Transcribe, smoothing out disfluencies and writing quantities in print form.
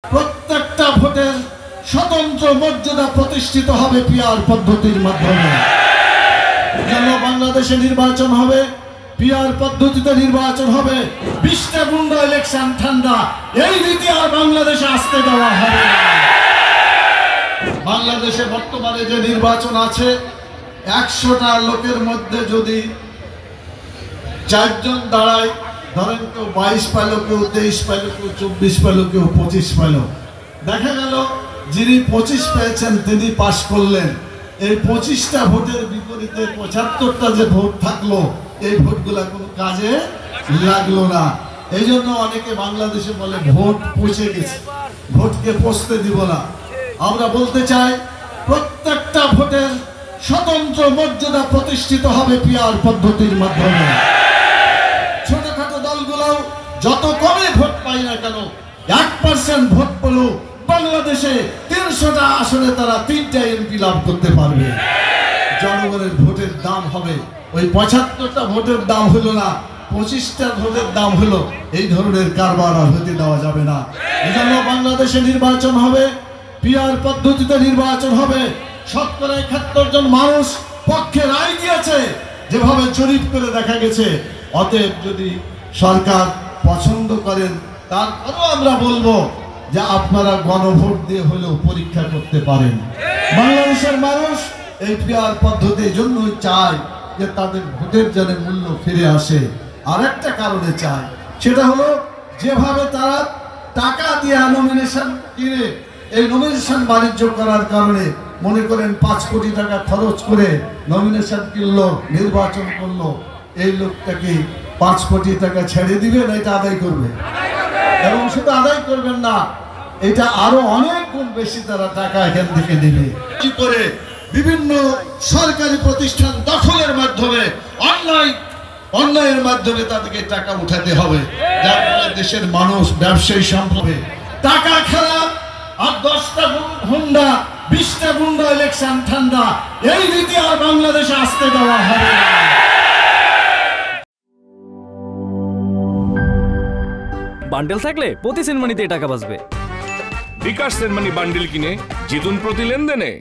প্রত্যেকটা ভোটের স্বতন্ত্র মর্যাদা প্রতিষ্ঠিত হবে পিআর পদ্ধতির মাধ্যমে। বাংলাদেশে নির্বাচন হবে, পিআর পদ্ধতিতে নির্বাচন হবে। 20টা গুন্ডা ইলেকশন ঠান্ডা, এই রীতি আর বাংলাদেশে আসতে দেওয়া হবে না। বাংলাদেশে বর্তমানে যে নির্বাচন আছে, 100টা লোকের মধ্যে যদি 4 জন দাঁড়ায়, ধরেন কেউ 22 পেল, কেউ 23 পেল, কেউ 24 পেল, কেউ 25 পেল, দেখা গেল যিনি 25 পেয়েছেন তিনি পাশ করলেন। এই 25টা ভোটের বিপরীতে 75টা যে ভোট থাকলো, এই ভোটগুলা কোনো কাজে লাগলো না। এই জন্য অনেকে বাংলাদেশে বলে ভোট পচে গেছে, ভোটকে পচতে দিব না। আমরা বলতে চাই প্রত্যেকটা ভোটের স্বতন্ত্র মর্যাদা প্রতিষ্ঠিত হবে পিআর পদ্ধতির মাধ্যমে। ছোটখাটো দলগুলো যত কমে ভোট পাই না কেন, 1% ভোট পেল বাংলাদেশে 300টা আসনে তারা 3টা এমপি লাভ করতে পারবে। জনগণের ভোটের দাম হবে, ওই 75টা ভোটের দাম হলো না, 25টা ভোটের দাম হলো। এই ধরনের কারবার আর হতে দেওয়া যাবে না। এই জন্য বাংলাদেশে নির্বাচন হবে, পিআর পদ্ধতিতে নির্বাচন হবে। 71 জন মানুষ পক্ষে রায় দিয়েছে, যেভাবে জরিপ করে দেখা গেছে। অতএব যদি সরকার পছন্দ করেন, তারপরেও আমরা বলবো যে আপনারা গণভোট দিয়ে হলেও পরীক্ষা করতে পারেন। বাংলাদেশের মানুষ এই পিআর পদ্ধতির জন্যই চায় যে তাদের ভোটের যেন মূল্য ফিরে আসে। আর একটা কারণে চায়, সেটা হলো যেভাবে তারা টাকা দিয়ে নমিনেশন কিনে, এই নমিনেশন বাণিজ্য করার কারণে মনে করেন 5 কোটি টাকা খরচ করে নমিনেশন কিনলো, নির্বাচন করলো, এই লোকটাকে 5 কোটি টাকা ছেড়ে দিবে না এটা আদায় করবে। এবং শুধু আদায় করবেন না, এটা আরো অনেক গুণ বেশি তারা টাকা এখান থেকে নেবে। কি করে বিভিন্ন সরকারি প্রতিষ্ঠান দখলের মাধ্যমে অন্যায়ের মাধ্যমে তাদেরকে টাকা উঠাতে হবে, যার ফলে দেশের মানুষ ব্যবসায়ী সম্পর্কে টাকা খেলা। আর 10টা হুন্ডা 20টা গুন্ডা ইলেকশন ঠান্ডা, এই রীতি আর বাংলাদেশে আসতে দেওয়া হবে না। বান্ডেল থাকলে প্রতি সেনমানিতে টাকা বাঁচবে। বিকাশ সেনমানি বান্ডেল কিনে জিতুন প্রতি লেনদেনে।